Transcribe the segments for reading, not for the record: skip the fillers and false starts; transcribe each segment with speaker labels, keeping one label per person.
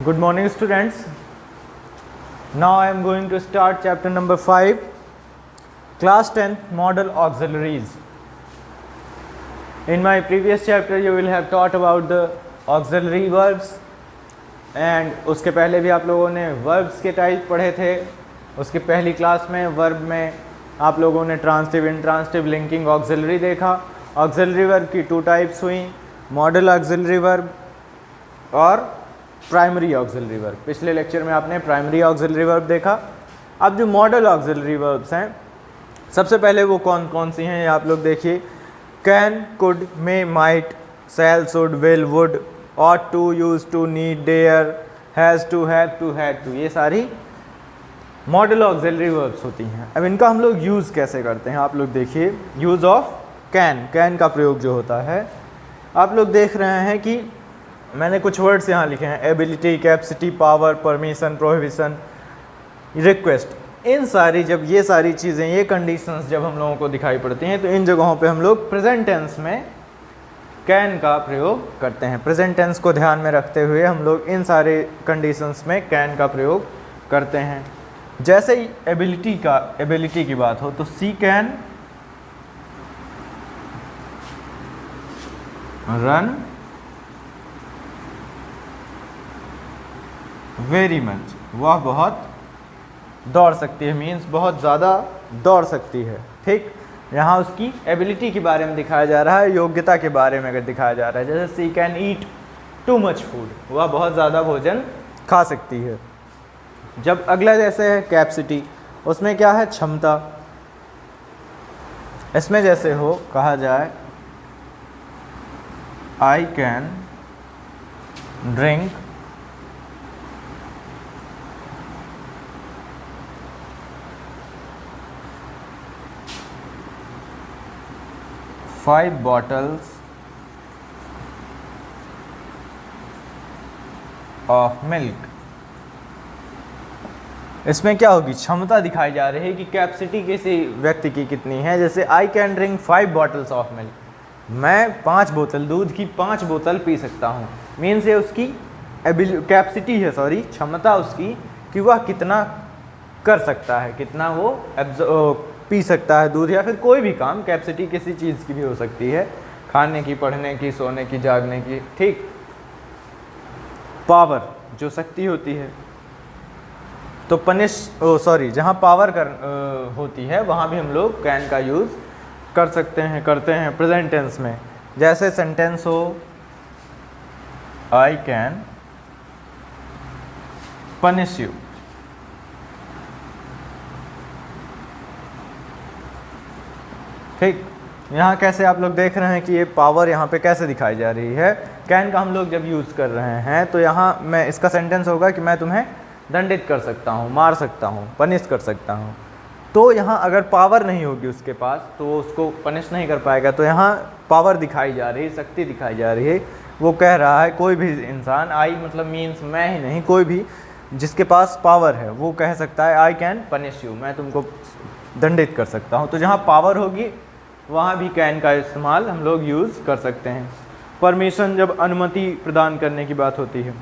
Speaker 1: Good morning, students. Now I am going to start chapter number 5, class 10th model auxiliaries. In my previous chapter you will have taught about the auxiliary verbs and उसके पहले भी आप लोगों ने verbs के type पढ़े थे. उसकी पहली क्लास में वर्ब में आप लोगों ने ट्रांसिटिव, इंट्रांसिटिव, लिंकिंग, ऑक्सिलरी देखा. ऑक्सिलरी वर्ब की 2 टाइप्स हुई, मॉडल ऑक्सिलरी वर्ब और प्राइमरी ऑक्सिलरी वर्ब. पिछले लेक्चर में आपने प्राइमरी ऑक्सिलरी वर्ब देखा. अब जो मॉडल ऑक्सिलरी वर्ब्स हैं, सबसे पहले वो कौन कौन सी हैं ये आप लोग देखिए. Can, could, may, might, shall, should, will, would, ought to, used to, need, dare, has to, have to, had to, ये सारी मॉडल ऑक्सिलरी वर्ब्स होती हैं. अब इनका हम लोग यूज़ कैसे करते हैं आप लोग देखिए. यूज़ ऑफ कैन, कैन का प्रयोग जो होता है, आप लोग देख रहे हैं कि मैंने कुछ वर्ड्स यहाँ लिखे हैं. Ability, capacity, power, permission, prohibition, request. इन सारी जब ये सारी चीज़ें, ये कंडीशंस जब हम लोगों को दिखाई पड़ती हैं तो इन जगहों पे हम लोग प्रेजेंट टेंस में कैन का प्रयोग करते हैं. प्रेजेंट टेंस को ध्यान में रखते हुए हम लोग इन सारे कंडीशंस में कैन का प्रयोग करते हैं. जैसे ही एबिलिटी की बात हो तो सी कैन रन वेरी मच, वह बहुत दौड़ सकती है, मीन्स बहुत ज़्यादा दौड़ सकती है. ठीक, यहाँ उसकी एबिलिटी के बारे में दिखाया जा रहा है, योग्यता के बारे में अगर दिखाया जा रहा है. जैसे she can eat too much food, वह बहुत ज़्यादा भोजन खा सकती है. जब अगला जैसे है कैपेसिटी, उसमें क्या है, क्षमता. इसमें जैसे हो कहा जाए I can drink five bottles of milk. इसमें क्या होगी, क्षमता दिखाई जा रही है कि कैपेसिटी किसी व्यक्ति की कितनी है. जैसे I can drink 5 bottles of milk, मैं 5 बोतल दूध की 5 बोतल पी सकता हूँ. मीन्स ये उसकी कैपेसिटी है, क्षमता उसकी कि वह कितना कर सकता है, कितना वो पी सकता है दूध या फिर कोई भी काम. कैपेसिटी किसी चीज़ की भी हो सकती है, खाने की, पढ़ने की, सोने की, जागने की. ठीक, पावर जो शक्ति होती है, तो जहाँ पावर होती है वहाँ भी हम लोग कैन का यूज़ कर सकते हैं, करते हैं प्रेजेंट टेंस में. जैसे सेंटेंस हो आई कैन पनिश यू. ठीक, यहाँ कैसे आप लोग देख रहे हैं कि ये पावर यहाँ पे कैसे दिखाई जा रही है. कैन का हम लोग जब यूज़ कर रहे हैं तो यहाँ मैं इसका सेंटेंस होगा कि मैं तुम्हें दंडित कर सकता हूँ, मार सकता हूँ, पनिश कर सकता हूँ. तो यहाँ अगर पावर नहीं होगी उसके पास तो वो उसको पनिश नहीं कर पाएगा. तो यहाँ पावर दिखाई जा रही है, शक्ति दिखाई जा रही है. वो कह रहा है कोई भी इंसान, आई मतलब मीन्स मैं ही नहीं, कोई भी जिसके पास पावर है वो कह सकता है आई कैन पनिश यू, मैं तुमको दंडित कर सकता हूँ. तो जहाँ पावर होगी वहाँ भी कैन का इस्तेमाल हम लोग यूज़ कर सकते हैं. परमिशन, जब अनुमति प्रदान करने की बात होती है,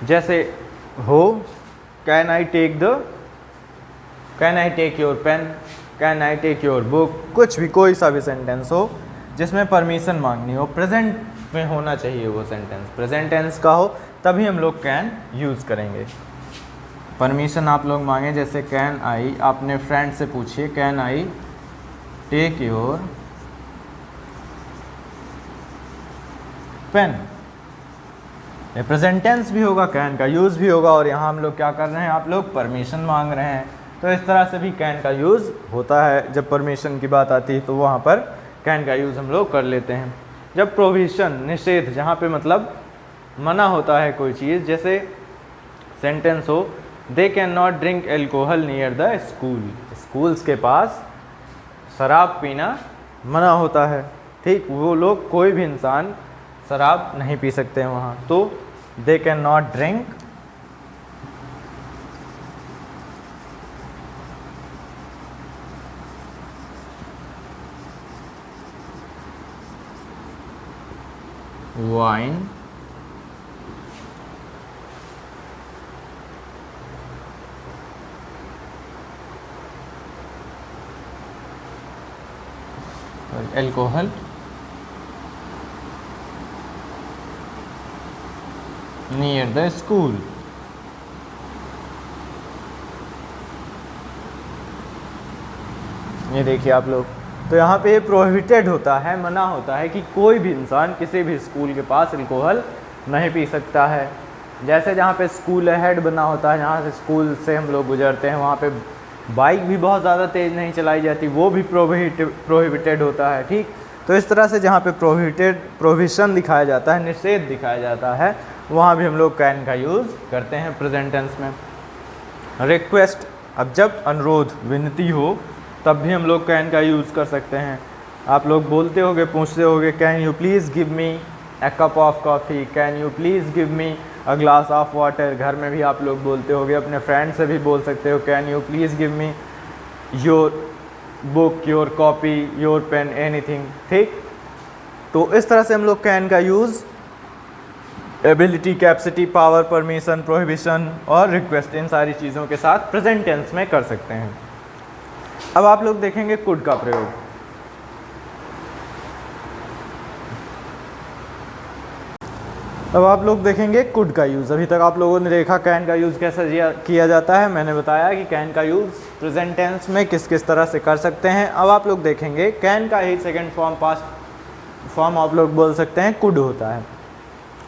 Speaker 1: जैसे हो can I take your pen, can I take your book. कुछ भी, कोई सा भी सेंटेंस हो जिसमें परमिशन मांगनी हो, प्रेजेंट में होना चाहिए वो सेंटेंस, प्रेजेंट टेंस का हो, तभी हम लोग कैन यूज़ करेंगे. परमिशन आप लोग मांगे, जैसे कैन आई, आपने फ्रेंड से पूछिए can I take your pen. ये प्रेजेंट टेंस भी होगा, कैन का यूज़ भी होगा, और यहाँ हम लोग क्या कर रहे हैं, आप लोग परमिशन मांग रहे हैं. तो इस तरह से भी कैन का यूज़ होता है. जब परमिशन की बात आती है तो वहाँ पर कैन का यूज़ हम लोग कर लेते हैं. जब प्रोहिबिशन, निषेध, जहाँ पे मतलब मना होता है कोई चीज़, जैसे सेंटेंस हो they can not drink alcohol near the school. Schools के पास शराब पीना मना होता है. ठीक, वो लोग, कोई भी इंसान शराब नहीं पी सकते हैं वहाँ. तो they can not drink wine alcohol near the school. ये देखिए आप लोग, तो यहाँ पे प्रोहिबिटेड होता है, मना होता है कि कोई भी इंसान किसी भी स्कूल के पास अल्कोहल नहीं पी सकता है। जैसे जहाँ पे स्कूल हेड बना होता है, जहाँ से स्कूल से हम लोग गुजरते हैं, वहाँ पे बाइक भी बहुत ज़्यादा तेज़ नहीं चलाई जाती, वो भी प्रोहिबिटेड होता है। ठीक, तो इस तरह से जहाँ पे प्रोहिबिशन दिखाया जाता है, निषेध दिखाया जाता है, वहाँ भी हम लोग कैन का यूज़ करते हैं प्रेजेंट टेंस में। रिक्वेस्ट, अब जब अनुरोध विनती हो तब भी हम लोग कैन का यूज़ कर सकते हैं। आप लोग बोलते होगे, पूछते होगे, can you please give me A cup of coffee, can you please give me a glass of water. घर में भी आप लोग बोलते होगे, अपने फ्रेंड से भी बोल सकते हो, can you please give me your book, your copy, your pen, anything. ठीक, तो इस तरह से हम लोग कैन का use ability, capacity, power, permission, prohibition और रिक्वेस्ट, इन सारी चीज़ों के साथ प्रेजेंट टेंस में कर सकते हैं। अब आप लोग देखेंगे कुड का प्रयोग। अब आप लोग देखेंगे कुड का यूज़। अभी तक आप लोगों ने देखा कैन का यूज़ कैसे किया जाता है। मैंने बताया कि कैन का यूज़ प्रेजेंट टेंस में किस किस तरह से कर सकते हैं। अब आप लोग देखेंगे कैन का ही सेकंड फॉर्म, पास्ट फॉर्म आप लोग बोल सकते हैं कुड होता है।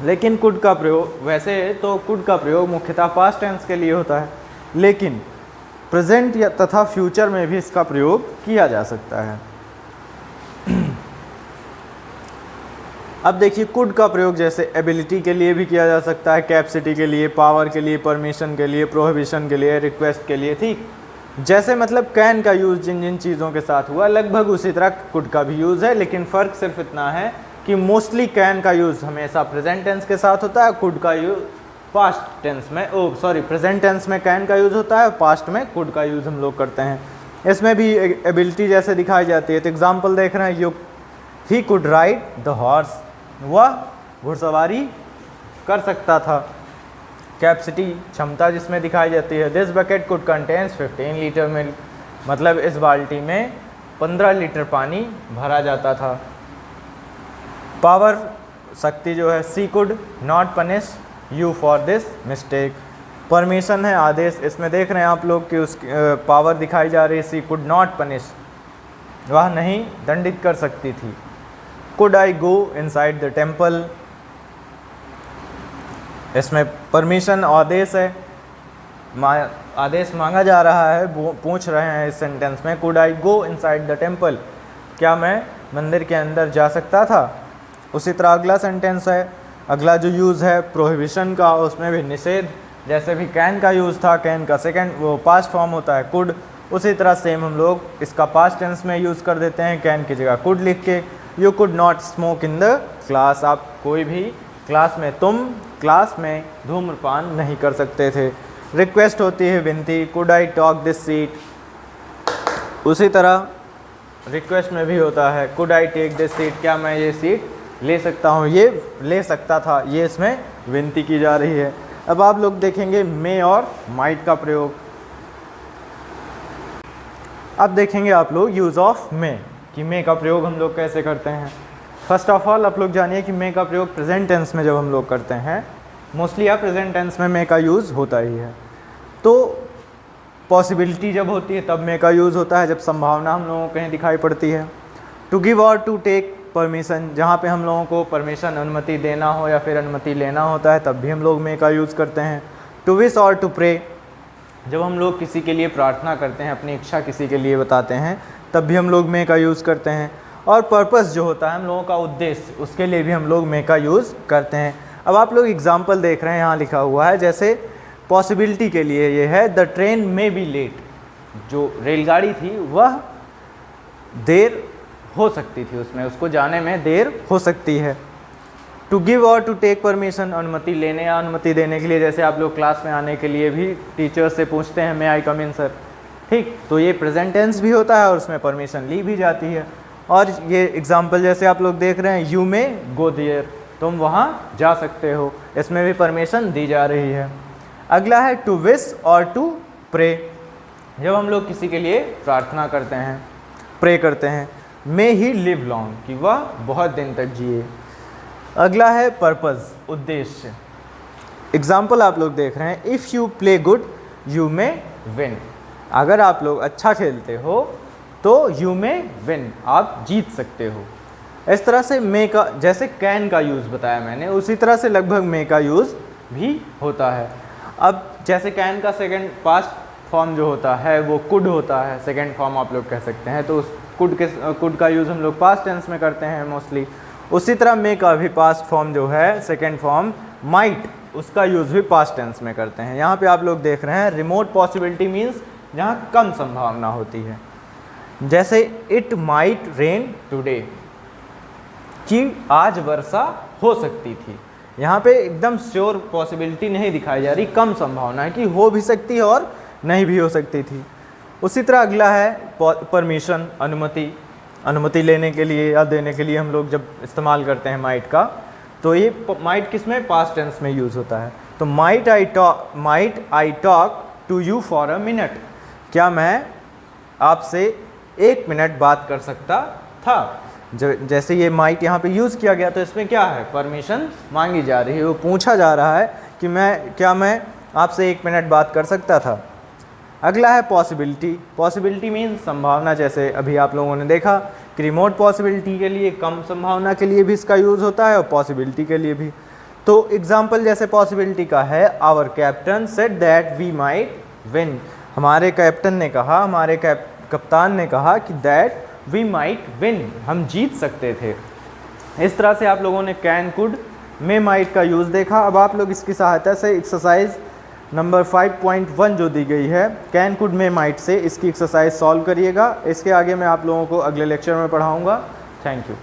Speaker 1: लेकिन कुड का प्रयोग, वैसे तो कुड का प्रयोग मुख्यतः पास्ट टेंस के लिए होता है, लेकिन प्रेजेंट या तथा फ्यूचर में भी इसका प्रयोग किया जा सकता है। अब देखिए कुड का प्रयोग जैसे एबिलिटी के लिए भी किया जा सकता है, कैपेसिटी के लिए, पावर के लिए, परमिशन के लिए, प्रोहिबिशन के लिए, रिक्वेस्ट के लिए। ठीक, जैसे मतलब कैन का यूज़ जिन जिन चीज़ों के साथ हुआ, लगभग उसी तरह कुड का भी यूज़ है। लेकिन फ़र्क सिर्फ इतना है कि मोस्टली कैन का यूज़ हमेशा प्रेजेंट टेंस के साथ होता है, कुड का यूज़ पास्ट टेंस में, प्रेजेंट टेंस में कैन का यूज़ होता है, पास्ट में कुड का यूज़ हम लोग करते हैं। इसमें भी एबिलिटी जैसे दिखाई जाती है। तो एग्जांपल देख रहे हैं, he could ride the horse, वह घुड़सवारी कर सकता था। कैपेसिटी, क्षमता जिसमें दिखाई जाती है, this bucket could contains 15 litre milk, मतलब इस बाल्टी में 15 लीटर पानी भरा जाता था। पावर, शक्ति जो है, she could not punish you for this mistake. Permission है, आदेश, इसमें देख रहे हैं आप लोग कि उसकी पावर दिखाई जा रही है, सी कुड नॉट पनिश, वह नहीं दंडित कर सकती थी। Could I go inside the temple, इसमें परमिशन, आदेश है, आदेश मांगा जा रहा है, पूछ रहे हैं इस सेंटेंस में, could I go inside the temple, क्या मैं मंदिर के अंदर जा सकता था। उसी तरह अगला सेंटेंस है, अगला जो यूज़ है प्रोहिबिशन का, उसमें भी निषेध, जैसे भी कैन का यूज़ था, कैन का सेकंड वो पास्ट फॉर्म होता है कुड, उसी तरह सेम हम लोग इसका पास्ट टेंस में यूज़ कर देते हैं, कैन की जगह कुड लिख के। You could not smoke in the class, आप कोई भी क्लास में, तुम क्लास में धूम्रपान नहीं कर सकते थे। रिक्वेस्ट होती है विनती, could I talk this seat, उसी तरह रिक्वेस्ट में भी होता है, could I take this seat, क्या मैं ये सीट ले सकता हूँ, ये ले सकता था, ये इसमें विनती की जा रही है। अब आप लोग देखेंगे मे और माइट का प्रयोग। अब देखेंगे आप लोग यूज़ ऑफ मे, कि मे का प्रयोग हम लोग कैसे करते हैं। फर्स्ट ऑफ ऑल आप लोग जानिए कि मे का प्रयोग प्रेजेंट टेंस में जब हम लोग करते हैं, मोस्टली या प्रेजेंट टेंस में मे का यूज़ होता ही है। तो पॉसिबिलिटी जब होती है तब मे का यूज़ होता है, जब संभावना हम लोगों को कहीं दिखाई पड़ती है। टू गिव और टू टेक परमिशन, जहाँ पे हम लोगों को परमिशन, अनुमति देना हो या फिर अनुमति लेना होता है, तब भी हम लोग मे का यूज़ करते हैं। टू विश और टू प्रे, जब हम लोग किसी के लिए प्रार्थना करते हैं, अपनी इच्छा किसी के लिए बताते हैं, तब भी हम लोग मे का यूज़ करते हैं। और पर्पस जो होता है हम लोगों का उद्देश्य, उसके लिए भी हम लोग मे का यूज़ करते हैं। अब आप लोग एग्जाम्पल देख रहे हैं, यहाँ लिखा हुआ है, जैसे पॉसिबिलिटी के लिए ये है, the train may be late, जो रेलगाड़ी थी वह देर हो सकती थी, उसमें उसको जाने में देर हो सकती है। टू गिव और टू टेक परमिशन, अनुमति लेने या अनुमति देने के लिए, जैसे आप लोग क्लास में आने के लिए भी टीचर से पूछते हैं, मे आई कम इन सर, ठीक, तो ये प्रेजेंट टेंस भी होता है और उसमें परमिशन ली भी जाती है। और ये एग्जाम्पल जैसे आप लोग देख रहे हैं, यू मे गो देयर, तुम वहाँ जा सकते हो, इसमें भी परमिशन दी जा रही है। अगला है टू विश और टू प्रे, जब हम लोग किसी के लिए प्रार्थना करते हैं, प्रे करते हैं, मे ही लिव लॉन्ग, कि वह बहुत दिन तक जिए। अगला है पर्पस, उद्देश्य। एग्जाम्पल आप लोग देख रहे हैं, if you play good you may win. अगर आप लोग अच्छा खेलते हो तो यू मे विन, आप जीत सकते हो। इस तरह से मे का, जैसे कैन का यूज़ बताया मैंने, उसी तरह से लगभग मे का यूज़ भी होता है। अब जैसे कैन का सेकंड पास्ट फॉर्म जो होता है वो कुड होता है, सेकंड फॉर्म आप लोग कह सकते हैं, तो उस कुड का यूज़ हम लोग पास्ट टेंस में करते हैं मोस्टली। उसी तरह मे का भी पास्ट फॉर्म जो है, सेकंड फॉर्म माइट, उसका यूज़ भी पास्ट टेंस में करते हैं। यहाँ पे आप लोग देख रहे हैं रिमोट पॉसिबिलिटी मीन्स जहाँ कम संभावना होती है। जैसे इट माइट रेन टुडे, कि आज वर्षा हो सकती थी। यहाँ पे एकदम श्योर पॉसिबिलिटी नहीं दिखाई जा रही, कम संभावना है कि हो भी सकती है और नहीं भी हो सकती थी। उसी तरह अगला है परमिशन, अनुमति। अनुमति लेने के लिए या देने के लिए हम लोग जब इस्तेमाल करते हैं माइट का, तो ये माइट किस में, पास्ट टेंस में यूज़ होता है। तो might I talk to you for a minute, क्या मैं आपसे 1 मिनट बात कर सकता था। जैसे ये माइट यहाँ पे यूज़ किया गया, तो इसमें क्या है, परमिशन मांगी जा रही है, वो पूछा जा रहा है कि मैं आपसे 1 मिनट बात कर सकता था। अगला है पॉसिबिलिटी। पॉसिबिलिटी मीन्स संभावना, जैसे अभी आप लोगों ने देखा कि रिमोट पॉसिबिलिटी के लिए, कम संभावना के लिए भी इसका यूज़ होता है और पॉसिबिलिटी के लिए भी। तो एग्जाम्पल जैसे पॉसिबिलिटी का है, our captain said that we might win, हमारे कैप्टन ने कहा, हमारे कप्तान ने कहा कि दैट वी माइट विन, हम जीत सकते थे। इस तरह से आप लोगों ने कैन, कुड, मे, माइट का यूज़ देखा। अब आप लोग इसकी सहायता से एक्सरसाइज नंबर 5.1 जो दी गई है, can, could, may, might say, इसकी एक्सरसाइज सॉल्व करिएगा। इसके आगे मैं आप लोगों को अगले लेक्चर में पढ़ाऊँगा। Thank you.